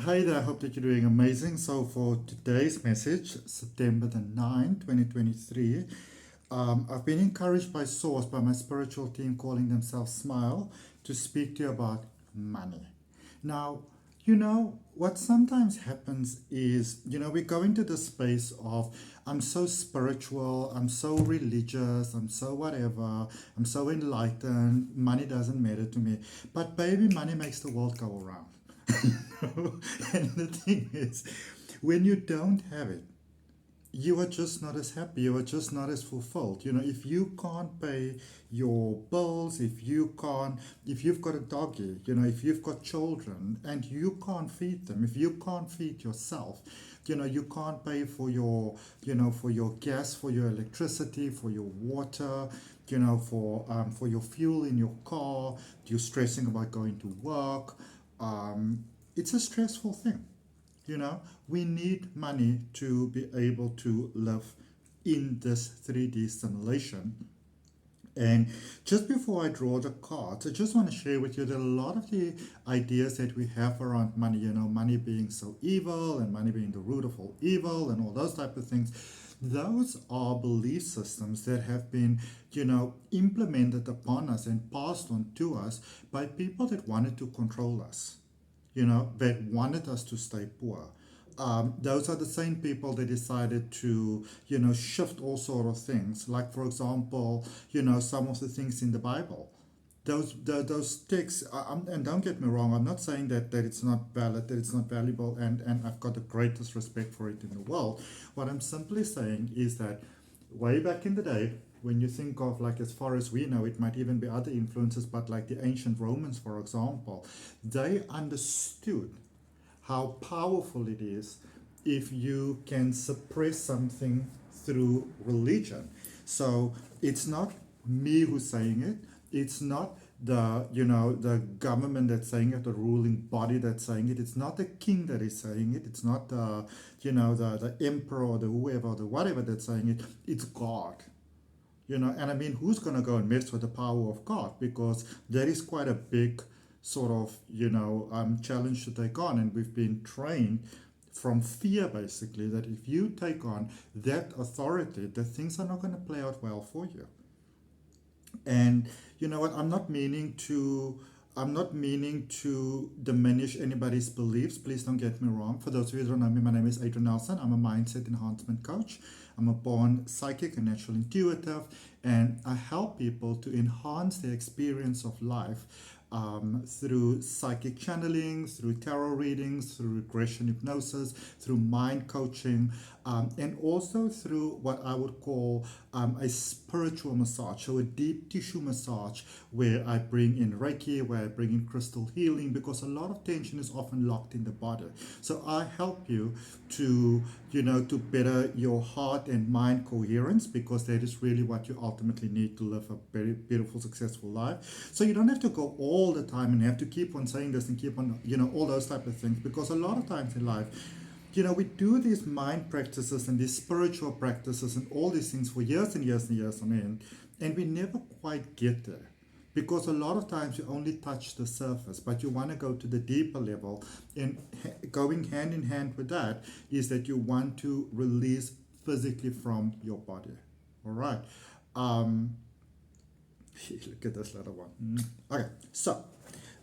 Hi there, I hope that you're doing amazing. So, for today's message, September the 9th, 2023, I've been encouraged by Source, by my spiritual team calling themselves Smile, to speak to you about money. Now, what sometimes happens is, we go into the space of, I'm so spiritual, I'm so religious, I'm so whatever, I'm so enlightened, money doesn't matter to me. But baby, money makes the world go around. And the thing is, when you don't have it, you are just not as happy, you are just not as fulfilled. If you can't pay your bills, if you've got a doggy, if you've got children and you can't feed them, if you can't feed yourself, you can't pay for for your gas, for your electricity, for your water, for your fuel in your car, you're stressing about going to work. It's a stressful thing. We need money to be able to live in this 3D simulation. And just before I draw the cards, I just want to share with you that a lot of the ideas that we have around money, money being so evil and money being the root of all evil and all those type of things, those are belief systems that have been, implemented upon us and passed on to us by people that wanted to control us, that wanted us to stay poor. Those are the same people that decided to, shift all sort of things. Like, for example, some of the things in the Bible. Those texts, and don't get me wrong, I'm not saying that it's not valid, that it's not valuable, and I've got the greatest respect for it in the world. What I'm simply saying is that way back in the day, when you think of, like, as far as we know, it might even be other influences, but like the ancient Romans, for example, they understood how powerful it is if you can suppress something through religion. So it's not me who's saying it. It's not the government that's saying it, the ruling body that's saying it. It's not the king that is saying it. It's not the emperor or the whoever or the whatever that's saying it. It's God. And I mean, who's going to go and mess with the power of God? Because that is quite a big sort of, challenge to take on. And we've been trained from fear, basically, that if you take on that authority, that things are not going to play out well for you. And you know what? I'm not meaning to diminish anybody's beliefs. Please don't get me wrong. For those of you who don't know me, my name is Adrian Nelson. I'm a mindset enhancement coach. I'm a born psychic and natural intuitive, and I help people to enhance their experience of life through psychic channeling, through tarot readings, through regression hypnosis, through mind coaching, and also through what I would call a spiritual massage, so a deep tissue massage where I bring in Reiki, where I bring in crystal healing, because a lot of tension is often locked in the body. So I help you to, to better your heart and mind coherence, because that is really what you ultimately need to live a very beautiful, successful life. So you don't have to go all the time and have to keep on saying this and keep on, all those type of things, because a lot of times in life, we do these mind practices and these spiritual practices and all these things for years and years and years on end, and we never quite get there. Because a lot of times you only touch the surface, but you want to go to the deeper level. And going hand in hand with that is that you want to release physically from your body. All right. Look at this little one. Okay, so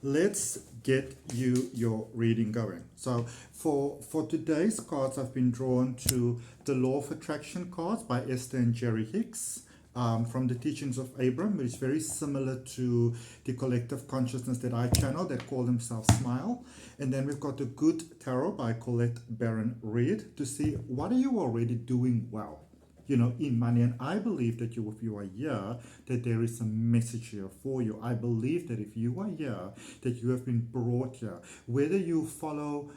let's get you your reading going. So for today's cards, I've been drawn to the Law of Attraction cards by Esther and Jerry Hicks. From the teachings of Abraham, which is very similar to the collective consciousness that I channel that call themselves Smile. And then we've got the Good Tarot by Colette Baron Reed to see what are you already doing well, in money. And I believe that if you are here, that there is a message here for you. I believe that if you are here, that you have been brought here, whether you follow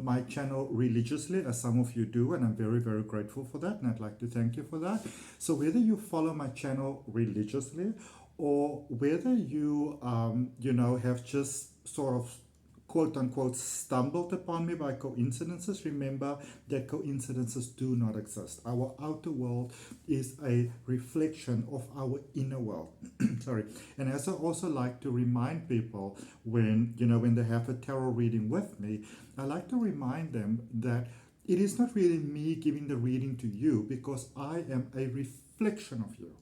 my channel religiously, as some of you do, and I'm very, very grateful for that, and I'd like to thank you for that. So whether you follow my channel religiously, or whether you, have just sort of quote unquote stumbled upon me by coincidences, remember that coincidences do not exist. Our outer world is a reflection of our inner world. Sorry. And as I also like to remind people when, when they have a tarot reading with me, I like to remind them that it is not really me giving the reading to you, because I am a reflection of you.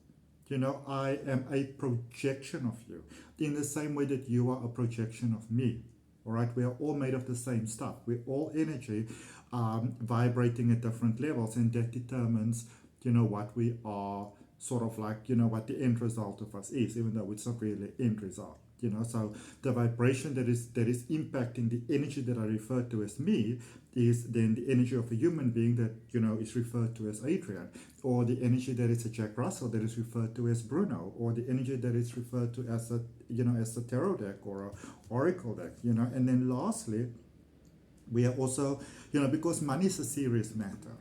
I am a projection of you, in the same way that you are a projection of me. All right, we are all made of the same stuff. We're all energy, vibrating at different levels, and that determines, what we are, sort of like, what the end result of us is, even though it's not really end result. So the vibration that is impacting the energy that I refer to as me is then the energy of a human being that is referred to as Adrian, or the energy that is a Jack Russell that is referred to as Bruno, or the energy that is referred to as a as a tarot deck or a oracle deck. And then lastly, we are also because money is a serious matter.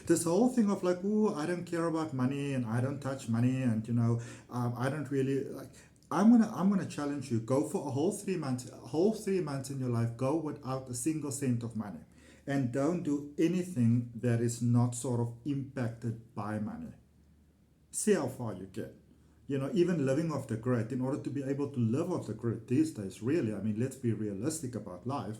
This whole thing of like, oh, I don't care about money and I don't touch money, and I don't really like. I'm gonna challenge you. Go for a whole 3 months. A whole 3 months in your life, go without a single cent of money, and don't do anything that is not sort of impacted by money. See how far you get. Even living off the grid, in order to be able to live off the grid these days, really, I mean, let's be realistic about life.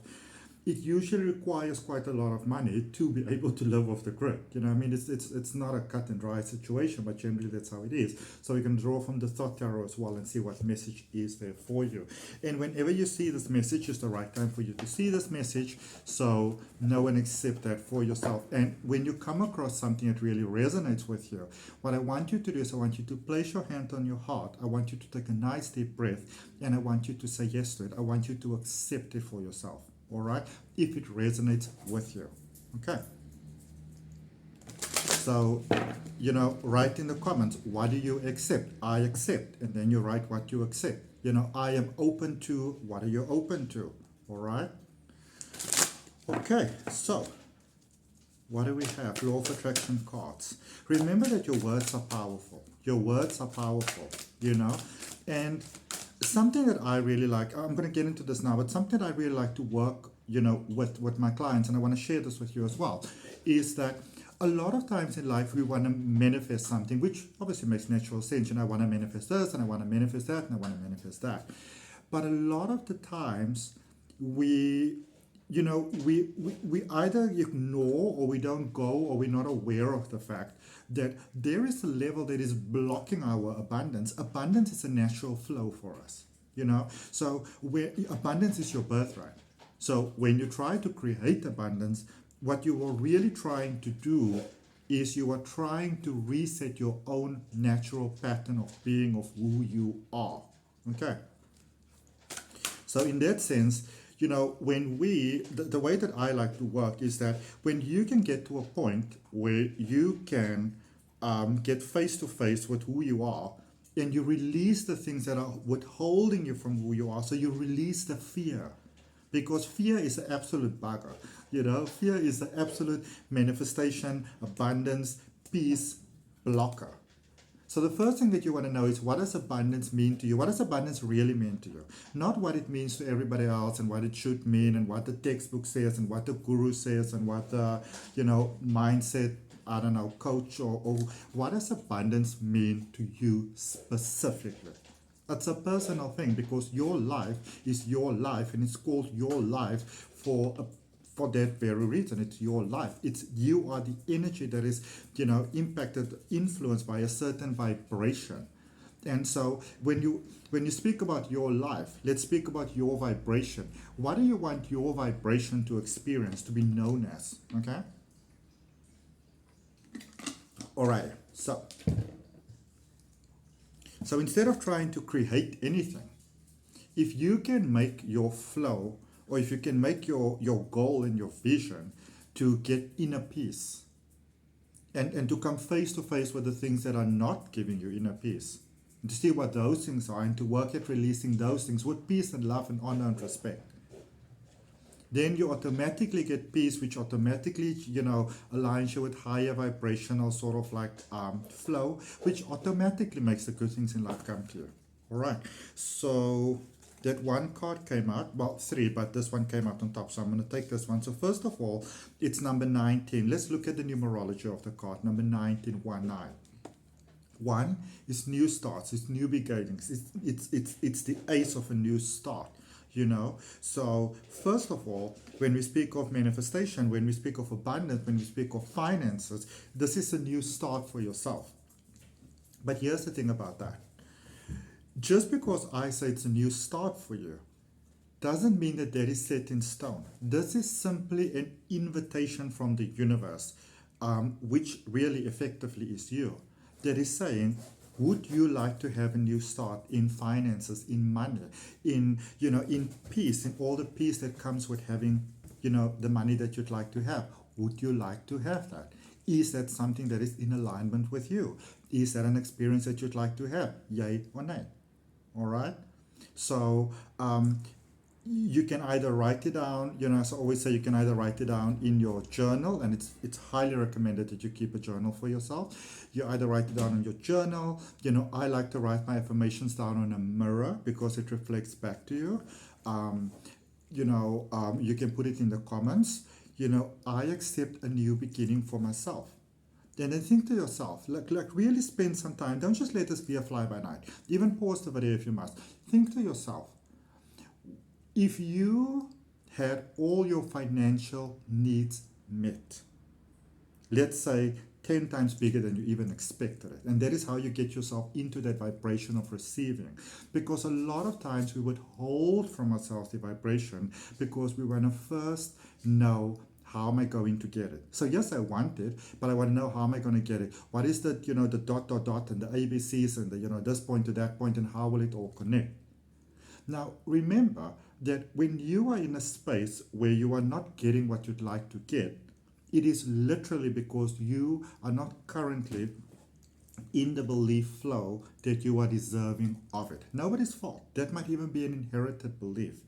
It usually requires quite a lot of money to be able to live off the grid. I mean, it's not a cut and dry situation, but generally that's how it is. So you can draw from the thought tarot as well and see what message is there for you. And whenever you see this message, it's the right time for you to see this message. So know and accept that for yourself. And when you come across something that really resonates with you, what I want you to do is I want you to place your hand on your heart. I want you to take a nice deep breath, and I want you to say yes to it. I want you to accept it for yourself. All right, if it resonates with you. Okay, so write in the comments, what do you accept? I accept. And then you write what you accept. I am open to. What are you open to? All right. Okay, so what do we have? Law of attraction cards. Remember that your words are powerful. Your words are powerful. And something that I really like, I'm going to get into this now, but something that I really like to work, with my clients, and I want to share this with you as well, is that a lot of times in life we want to manifest something, which obviously makes natural sense. I want to manifest this, and I want to manifest that, and I want to manifest that. But a lot of the times we either ignore, or we don't go, or we're not aware of the fact that there is a level that is blocking our abundance. Abundance is a natural flow for us, so where abundance is your birthright. So when you try to create abundance, what you are really trying to do is you are trying to reset your own natural pattern of being, of who you are. Okay, so in that sense, when the way that I like to work is that when you can get to a point where you can get face to face with who you are, and you release the things that are withholding you from who you are. So you release the fear, because fear is an absolute bugger. Fear is the absolute manifestation, abundance, peace blocker. So the first thing that you want to know is, what does abundance mean to you? What does abundance really mean to you? Not what it means to everybody else, and what it should mean, and what the textbook says, and what the guru says, and what the, mindset, I don't know, coach, or what does abundance mean to you specifically? It's a personal thing, because your life is your life, and it's called your life for that very reason. It's your life. You are the energy that is, impacted, influenced by a certain vibration. And so when you speak about your life, let's speak about your vibration. What do you want your vibration to experience, to be known as? Okay? All right. So instead of trying to create anything, if you can make your flow, or if you can make your goal and your vision to get inner peace, and to come face to face with the things that are not giving you inner peace, and to see what those things are, and to work at releasing those things with peace and love and honor and respect, then you automatically get peace, which automatically, aligns you with higher vibrational sort of like flow, which automatically makes the good things in life come to you. All right. So that one card came out, well, three, but this one came out on top, so I'm going to take this one. So first of all, it's number 19. Let's look at the numerology of the card. Number 19, 19. One is new starts, it's new beginnings, it's the ace of a new start, you know. So first of all, when we speak of manifestation, when we speak of abundance, when we speak of finances, this is a new start for yourself. But here's the thing about that. Just because I say it's a new start for you doesn't mean that that is set in stone. This is simply an invitation from the universe, which really effectively is you, that is saying, would you like to have a new start in finances, in money, in, you know, in peace, in all the peace that comes with having, you know, the money that you'd like to have? Would you like to have that? Is that something that is in alignment with you? Is that an experience that you'd like to have? Yay or nay? All right? So, you can either write it down, you know, as I always say, you can either write it down in your journal, and it's highly recommended that you keep a journal for yourself. You either write it down in your journal, you know, I like to write my affirmations down on a mirror because it reflects back to you. You can put it in the comments, you know, I accept a new beginning for myself. And then think to yourself, like really spend some time, don't just let this be a fly-by-night. Even pause the video if you must. Think to yourself, if you had all your financial needs met, let's say 10 times bigger than you even expected it, and that is how you get yourself into that vibration of receiving. Because a lot of times we would hold from ourselves the vibration because we want to first know, how am I going to get it? So yes, I want it, but I want to know, how am I going to get it? What is the, you know, the dot, dot, dot, and the ABCs, and the, you know, this point to that point, and how will it all connect? Now, remember that when you are in a space where you are not getting what you'd like to get, it is literally because you are not currently in the belief flow that you are deserving of it. Nobody's fault. That might even be an inherited belief.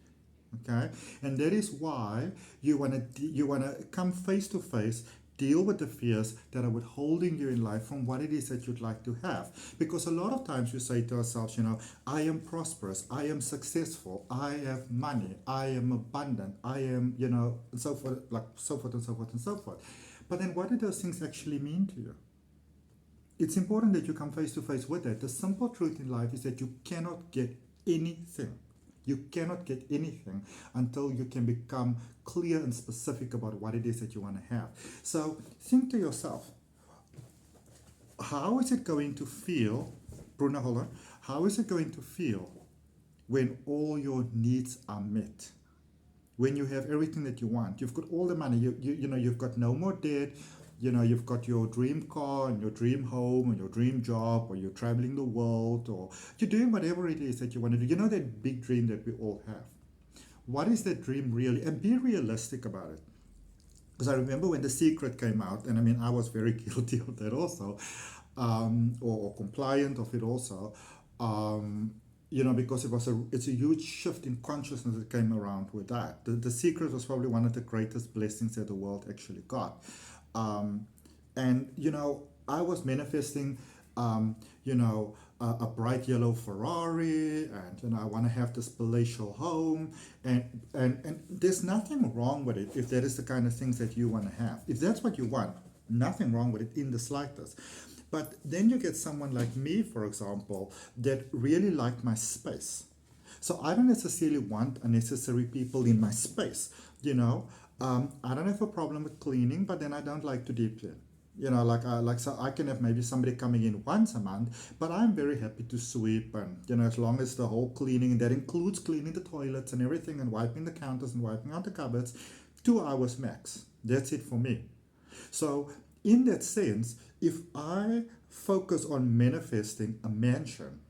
Okay, and that is why you wanna come face to face, deal with the fears that are withholding you in life from what it is that you'd like to have. Because a lot of times we say to ourselves, you know, I am prosperous, I am successful, I have money, I am abundant, I am, you know, and so forth, like so forth and so forth and so forth. But then what do those things actually mean to you? It's important that you come face to face with that. The simple truth in life is that you cannot get anything. You cannot get anything until you can become clear and specific about what it is that you want to have. So think to yourself, how is it going to feel, Bruna, hold on, how is it going to feel when all your needs are met? When you have everything that you want, you've got all the money, you know, you've got no more debt, you know, you've got your dream car and your dream home and your dream job, or you're traveling the world, or you're doing whatever it is that you want to do. You know, that big dream that we all have. What is that dream really? And be realistic about it. Because I remember when The Secret came out, and I mean, I was very guilty of that also, or compliant of it also, you know, because it's a huge shift in consciousness that came around with that. The Secret was probably one of the greatest blessings that the world actually got. And, you know, I was manifesting, you know, a bright yellow Ferrari, and, you know, I want to have this palatial home, and there's nothing wrong with it if that is the kind of things that you want to have. If that's what you want, nothing wrong with it in the slightest. But then you get someone like me, for example, that really liked my space. So I don't necessarily want unnecessary people in my space, you know. I don't have a problem with cleaning, but then I don't like to deep clean. You know, so I can have maybe somebody coming in once a month, but I'm very happy to sweep, and, you know, as long as the whole cleaning, and that includes cleaning the toilets and everything, and wiping the counters and wiping out the cupboards, 2 hours max. That's it for me. So in that sense, if I focus on manifesting a mansion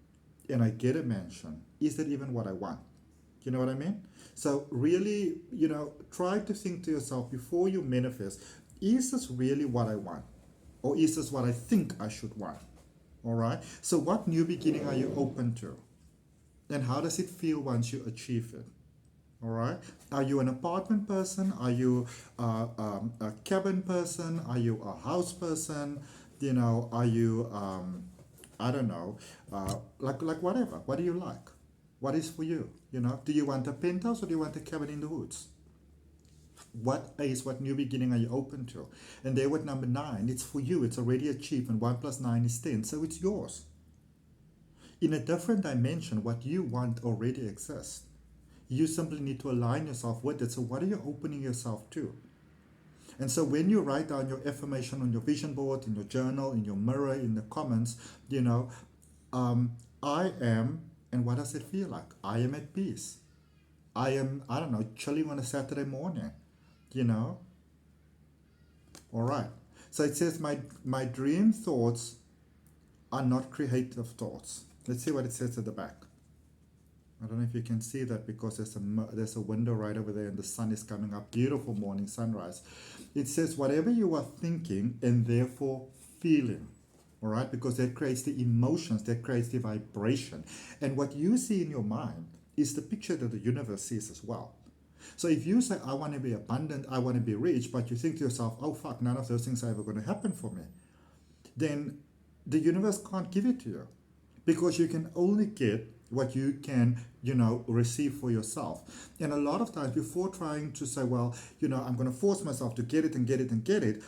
and I get a mansion, is that even what I want? You know what I mean? So really, you know, try to think to yourself before you manifest, is this really what I want? Or is this what I think I should want? All right? So what new beginning are you open to? And how does it feel once you achieve it? All right? Are you an apartment person? Are you a cabin person? Are you a house person? You know, are you, I don't know, like whatever. What do you like? What is for you? You know, do you want a penthouse or do you want a cabin in the woods? What new beginning are you open to? And there with number 9, it's for you. It's already achieved, and 1 plus 9 is 10, so it's yours. In a different dimension, what you want already exists. You simply need to align yourself with it. So what are you opening yourself to? And so when you write down your affirmation on your vision board, in your journal, in your mirror, in the comments, you know, I am, and what does it feel like? I am at peace. I am, I don't know, chilling on a Saturday morning, you know. All right. So it says my dream thoughts are not creative thoughts. Let's see what it says at the back. I don't know if you can see that because there's a window right over there and the sun is coming up. Beautiful morning sunrise. It says whatever you are thinking and therefore feeling. All right, because that creates the emotions, that creates the vibration. And what you see in your mind is the picture that the universe sees as well. So if you say, I want to be abundant, I want to be rich, but you think to yourself, oh fuck, none of those things are ever going to happen for me, then the universe can't give it to you. Because you can only get what you can, you know, receive for yourself. And a lot of times before trying to say, well, you know, I'm going to force myself to get it and get it and get it,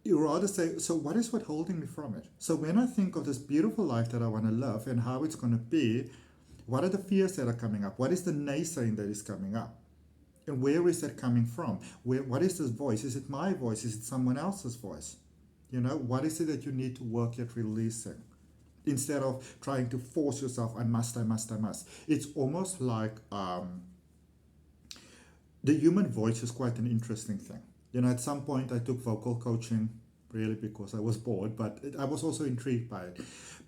you rather say, so what is withholding me from it? So when I think of this beautiful life that I want to live and how it's going to be, what are the fears that are coming up? What is the naysaying that is coming up? And where is that coming from? What is this voice? Is it my voice? Is it someone else's voice? You know, what is it that you need to work at releasing? Instead of trying to force yourself, I must. It's almost like the human voice is quite an interesting thing. You know, at some point I took vocal coaching, really because I was bored, but I was also intrigued by it.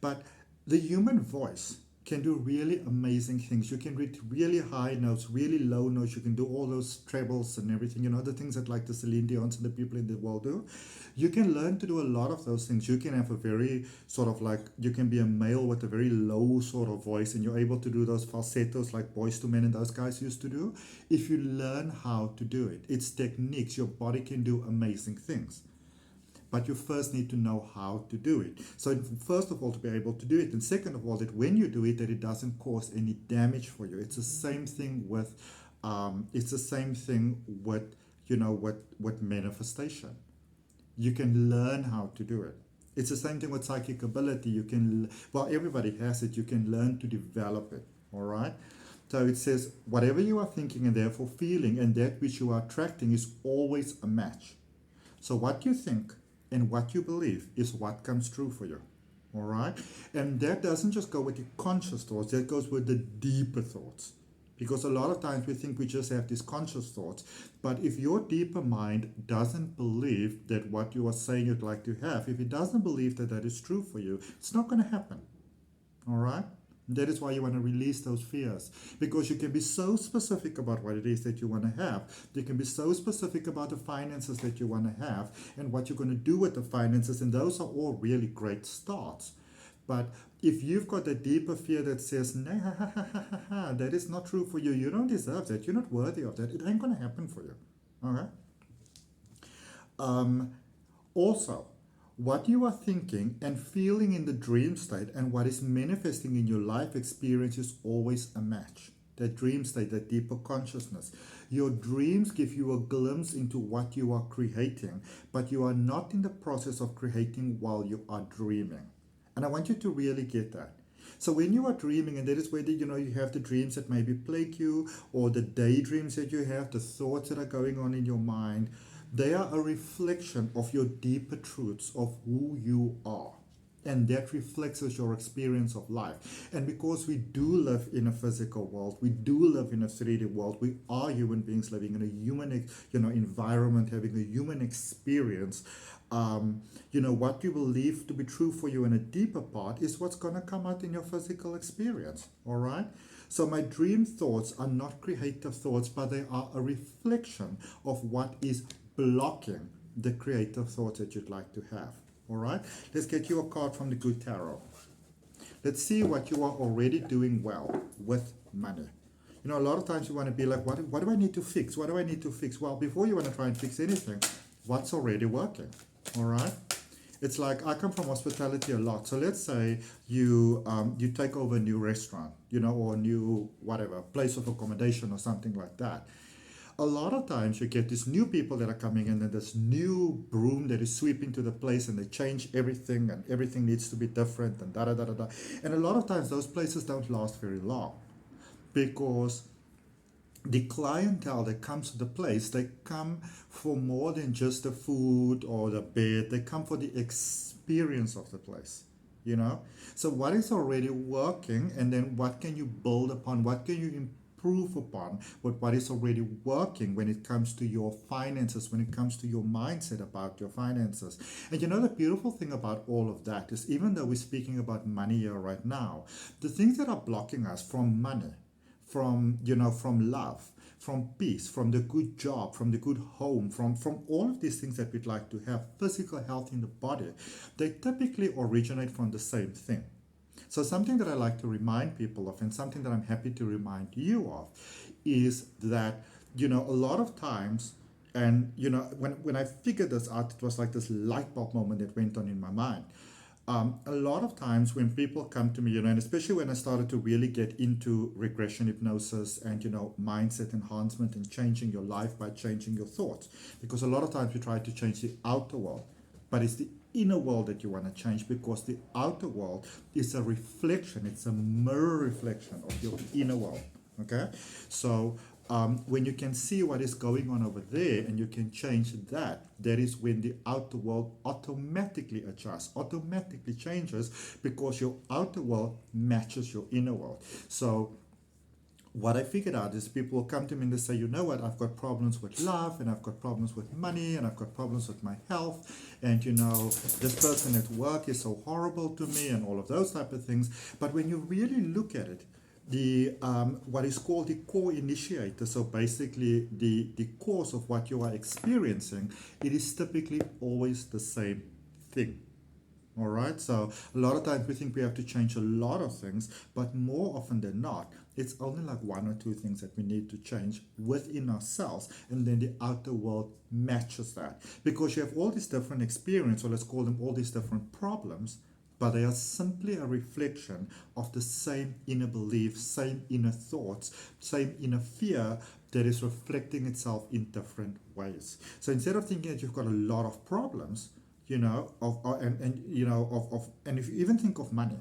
But the human voice can do really amazing things. You can read really high notes, really low notes. You can do all those trebles and everything, you know, the things that like the Celine Dion's and the people in the world do. You can learn to do a lot of those things. You can have a very sort of like, you can be a male with a very low sort of voice and you're able to do those falsettos like Boys to Men and those guys used to do. If you learn how to do it, it's techniques. Your body can do amazing things. But you first need to know how to do it. So first of all, to be able to do it, and second of all, that when you do it, that it doesn't cause any damage for you. It's the same thing with, you know, with manifestation. You can learn how to do it. It's the same thing with psychic ability. You can, well, everybody has it. You can learn to develop it. All right. So it says, whatever you are thinking and therefore feeling, and that which you are attracting is always a match. So what you think and what you believe is what comes true for you. All right? And that doesn't just go with the conscious thoughts, that goes with the deeper thoughts. Because a lot of times we think we just have these conscious thoughts. But if your deeper mind doesn't believe that what you are saying you'd like to have, if it doesn't believe that that is true for you, it's not going to happen. All right? That is why you want to release those fears, because you can be so specific about what it is that you want to have. You can be so specific about the finances that you want to have and what you're going to do with the finances, and those are all really great starts. But if you've got a deeper fear that says, nah, that is not true for you, you don't deserve that, you're not worthy of that, it ain't going to happen for you. All right? Also, what you are thinking and feeling in the dream state and what is manifesting in your life experience is always a match. That dream state, that deeper consciousness. Your dreams give you a glimpse into what you are creating, but you are not in the process of creating while you are dreaming. And I want you to really get that. So when you are dreaming, and that is whether, you know, you have the dreams that maybe plague you, or the daydreams that you have, the thoughts that are going on in your mind, they are a reflection of your deeper truths of who you are. And that reflects as your experience of life. And because we do live in a physical world, we do live in a 3D world, we are human beings living in a human, you know, environment, having a human experience. You know, what you believe to be true for you in a deeper part is what's going to come out in your physical experience. All right? So my dream thoughts are not creative thoughts, but they are a reflection of what is blocking the creative thoughts that you'd like to have. All right, let's get you a card from the Good Tarot. Let's see what you are already doing well with money. You know, a lot of times you want to be like, what do I need to fix? What do I need to fix? Well, before you want to try and fix anything, what's already working? All right, It's like I come from hospitality a lot. So let's say you take over a new restaurant, or a new whatever place of accommodation or something like that. A lot of times you get these new people that are coming in and this new broom that is sweeping to the place and they change everything and everything needs to be different and da da da da da. And a lot of times those places don't last very long because the clientele that comes to the place, they come for more than just the food or the bed. They come for the experience of the place, So what is already working, and then what can you build upon? What can you improve upon with what is already working when it comes to your finances, when it comes to your mindset about your finances? And the beautiful thing about all of that is, even though we're speaking about money here right now, the things that are blocking us from money, from love, from peace, from the good job, from the good home, from all of these things that we'd like to have, physical health in the body, they typically originate from the same thing. So something that I like to remind people of, and something that I'm happy to remind you of, is that, a lot of times, and, when I figured this out, it was like this light bulb moment that went on in my mind. A lot of times when people come to me, and especially when I started to really get into regression hypnosis and, mindset enhancement and changing your life by changing your thoughts, because a lot of times we try to change the outer world, but it's the inner world that you want to change, because the outer world is a reflection, it's a mirror reflection of your inner world. Okay, so when you can see what is going on over there and you can change that, that is when the outer world automatically adjusts, automatically changes, because your outer world matches your inner world. So what I figured out is people will come to me and they say, you know what, I've got problems with love, and I've got problems with money, and I've got problems with my health, and this person at work is so horrible to me, and all of those type of things. But when you really look at it, the what is called the core initiator, so basically the cause of what you are experiencing, it is typically always the same thing. All right, so a lot of times we think we have to change a lot of things, but more often than not, it's only like one or two things that we need to change within ourselves, and then the outer world matches that. Because you have all these different experiences, or let's call them all these different problems, but they are simply a reflection of the same inner belief, same inner thoughts, same inner fear that is reflecting itself in different ways. So instead of thinking that you've got a lot of problems, and if you even think of money,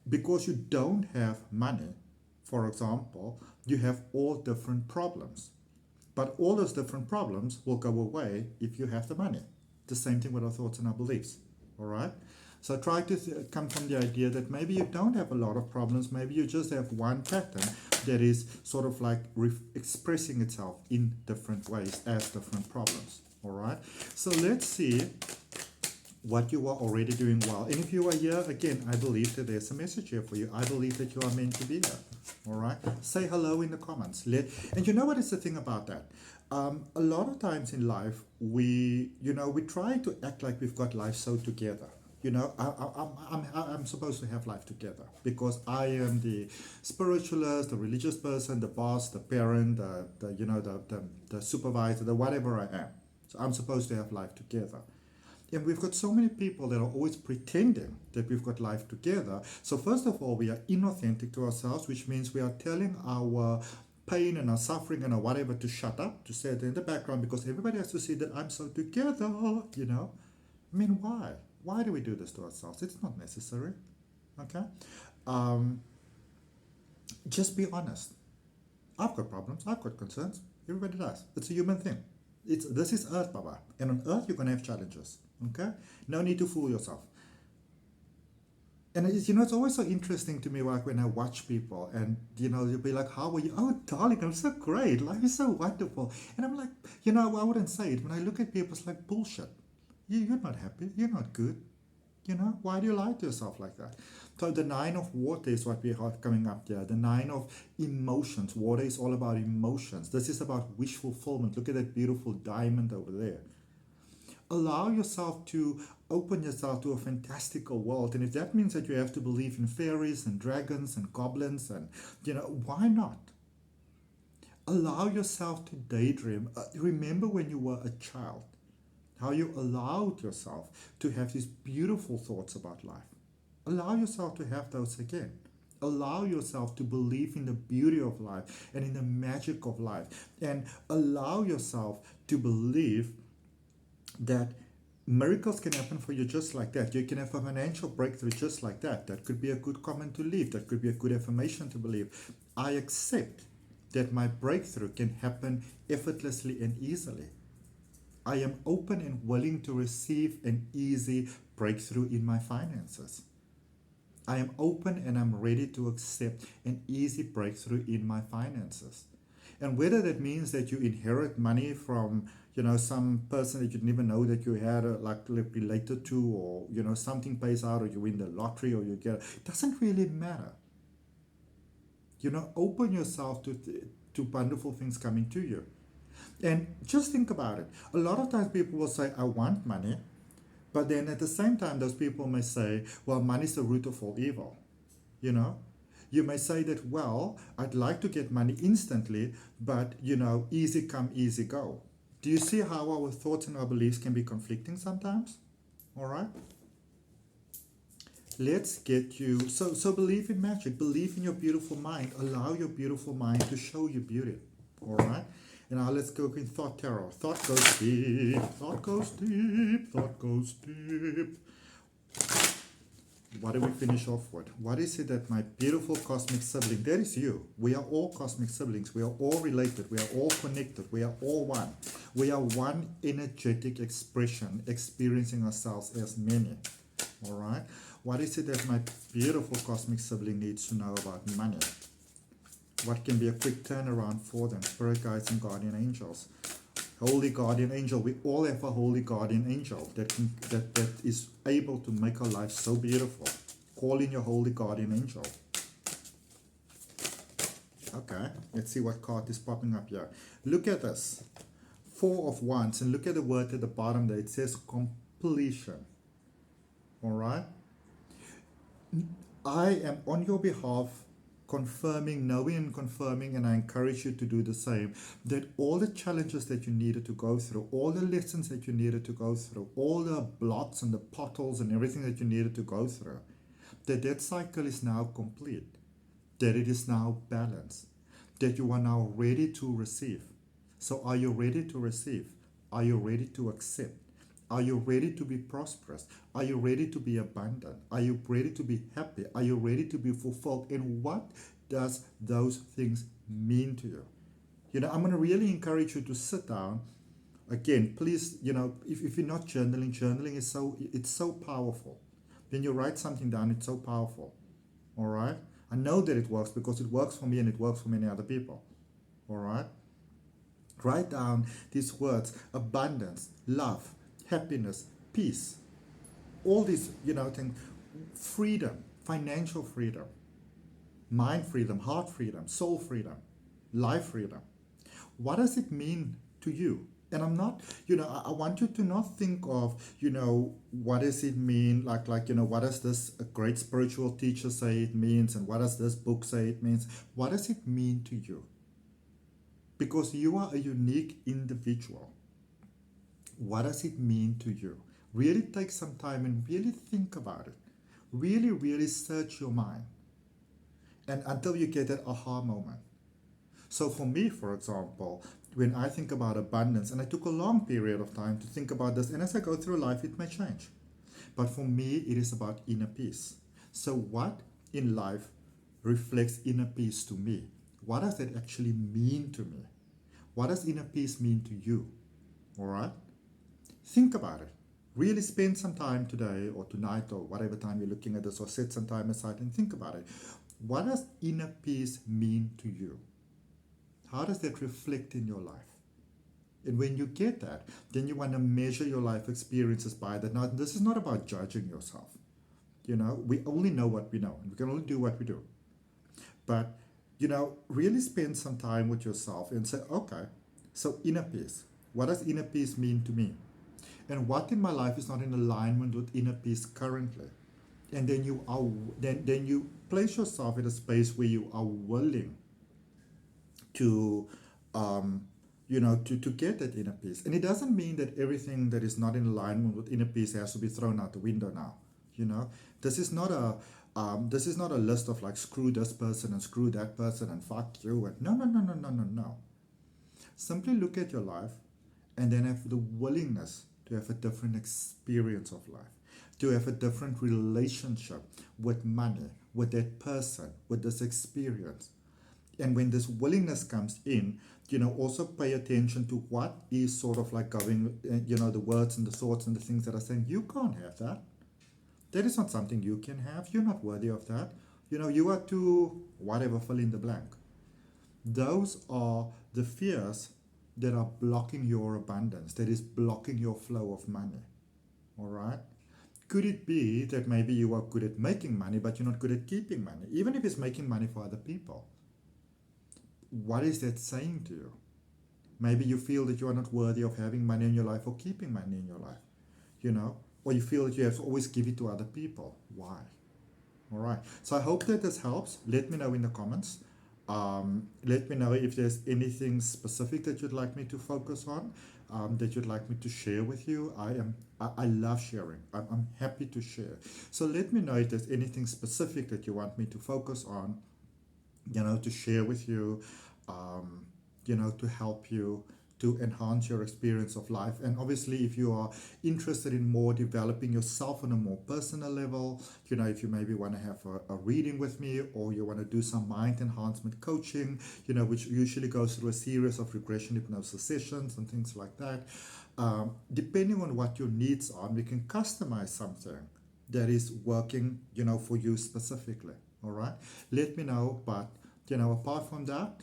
because you don't have money, for example, you have all different problems. But all those different problems will go away if you have the money. The same thing with our thoughts and our beliefs. All right? So try to come from the idea that maybe you don't have a lot of problems, maybe you just have one pattern that is sort of like expressing itself in different ways as different problems. All right? So let's see what you are already doing well. And if you are here, again, I believe that there's a message here for you. I believe that you are meant to be here. All right? Say hello in the comments. And you know what is the thing about that? A lot of times in life, we try to act like we've got life so together. I'm supposed to have life together because I am the spiritualist, the religious person, the boss, the parent, the supervisor, the whatever I am. So I'm supposed to have life together. And we've got so many people that are always pretending that we've got life together. So first of all, we are inauthentic to ourselves, which means we are telling our pain and our suffering and our whatever to shut up, to say it in the background, because everybody has to see that I'm so together, I mean, why? Why do we do this to ourselves? It's not necessary, okay? Just be honest. I've got problems, I've got concerns. Everybody does. It's a human thing. This is Earth, Baba. And on Earth, you're going to have challenges, okay? No need to fool yourself. And it's always so interesting to me, like when I watch people and, you'll be like, how are you? Oh, darling, I'm so great. Life is so wonderful. And I'm like, I wouldn't say it. When I look at people, it's like bullshit. You're not happy. You're not good. Why do you lie to yourself like that? So the 9 of water is what we have coming up there. The 9 of emotions. Water is all about emotions. This is about wish fulfillment. Look at that beautiful diamond over there. Allow yourself to open yourself to a fantastical world. And if that means that you have to believe in fairies and dragons and goblins, and, why not? Allow yourself to daydream. Remember when you were a child. how you allowed yourself to have these beautiful thoughts about life. Allow yourself to have those again. Allow yourself to believe in the beauty of life and in the magic of life. And allow yourself to believe that miracles can happen for you just like that. You can have a financial breakthrough just like that. That could be a good comment to leave. That could be a good affirmation to believe. I accept that my breakthrough can happen effortlessly and easily. I am open and willing to receive an easy breakthrough in my finances. I am open and I'm ready to accept an easy breakthrough in my finances. And whether that means that you inherit money from, some person that you didn't even know that you had, related to, or, something pays out, or you win the lottery, or you get, it doesn't really matter. Open yourself to wonderful things coming to you. And just think about it. A lot of times people will say, I want money. But then at the same time, those people may say, well, money is the root of all evil. You may say that, well, I'd like to get money instantly, but, easy come, easy go. Do you see how our thoughts and our beliefs can be conflicting sometimes? All right? Let's get you, so believe in magic, believe in your beautiful mind, allow your beautiful mind to show you beauty. All right? And now let's go in thought tarot. Thought goes deep, thought goes deep, thought goes deep. What do we finish off with? What is it that my beautiful cosmic sibling, that is you. We are all cosmic siblings. We are all related. We are all connected. We are all one. We are one energetic expression, experiencing ourselves as many. All right? What is it that my beautiful cosmic sibling needs to know about money? What can be a quick turnaround for them? Spirit guides and guardian angels. Holy guardian angel. We all have a holy guardian angel that is able to make our life so beautiful. Call in your holy guardian angel. Okay, let's see what card is popping up here. Look at this. 4 of Wands. And look at the word at the bottom there. It says completion. All right? I am on your behalf confirming, knowing and confirming, and I encourage you to do the same, that all the challenges that you needed to go through, all the lessons that you needed to go through, all the blots and the potholes and everything that you needed to go through, that cycle is now complete, that it is now balanced, that you are now ready to receive. So are you ready to receive? Are you ready to accept? Are you ready to be prosperous? Are you ready to be abundant? Are you ready to be happy? Are you ready to be fulfilled? And what does those things mean to you? I'm going to really encourage you to sit down. Again, please, if you're not journaling is so powerful. When you write something down, it's so powerful. All right? I know that it works because it works for me and it works for many other people. All right? Write down these words: abundance, love, happiness, peace, all these, things, freedom, financial freedom, mind freedom, heart freedom, soul freedom, life freedom. What does it mean to you? And I'm not, I want you to not think of, what does it mean, like, what does this a great spiritual teacher say it means, and what does this book say it means? What does it mean to you? Because you are a unique individual. What does it mean to you? Really take some time and really think about it. Really, really search your mind. And until you get that aha moment. So for me, for example, when I think about abundance, and I took a long period of time to think about this, and as I go through life, it may change. But for me, it is about inner peace. So what in life reflects inner peace to me? What does that actually mean to me? What does inner peace mean to you? All right? Think about it. Really spend some time today or tonight or whatever time you're looking at this, or set some time aside and think about it. What does inner peace mean to you? How does that reflect in your life? And when you get that, then you want to measure your life experiences by that. Now, this is not about judging yourself. We only know what we know. We can only do what we do. But, really spend some time with yourself and say, okay, so inner peace. What does inner peace mean to me? And what in my life is not in alignment with inner peace currently? And then you place yourself in a space where you are willing to to get that inner peace. And it doesn't mean that everything that is not in alignment with inner peace has to be thrown out the window now. This is not a list of like screw this person and screw that person and fuck you and no. Simply look at your life and then have the willingness to have a different experience of life, to have a different relationship with money, with that person, with this experience. And when this willingness comes in, also pay attention to what is sort of like going, the words and the thoughts and the things that are saying, you can't have that. That is not something you can have. You're not worthy of that. You are too, whatever, fill in the blank. Those are the fears that are blocking your abundance, that is blocking your flow of money. All right? Could it be that maybe you are good at making money, but you're not good at keeping money? Even if it's making money for other people. What is that saying to you? Maybe you feel that you are not worthy of having money in your life or keeping money in your life, or you feel that you have to always give it to other people. Why? All right. So I hope that this helps. Let me know in the comments. Let me know if there's anything specific that you'd like me to focus on, that you'd like me to share with you. I love sharing. I'm happy to share. So let me know if there's anything specific that you want me to focus on, to share with you, to help you to enhance your experience of life. And obviously, if you are interested in more developing yourself on a more personal level, if you maybe want to have a reading with me, or you want to do some mind enhancement coaching, which usually goes through a series of regression hypnosis sessions and things like that. Depending on what your needs are, we can customize something that is working, for you specifically. All right. Let me know. But, apart from that,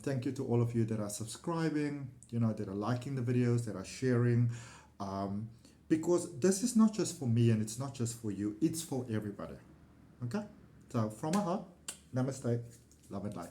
thank you to all of you that are subscribing, that are liking the videos, that are sharing, because this is not just for me and it's not just for you, it's for everybody. Okay? So from my heart, namaste, love and light.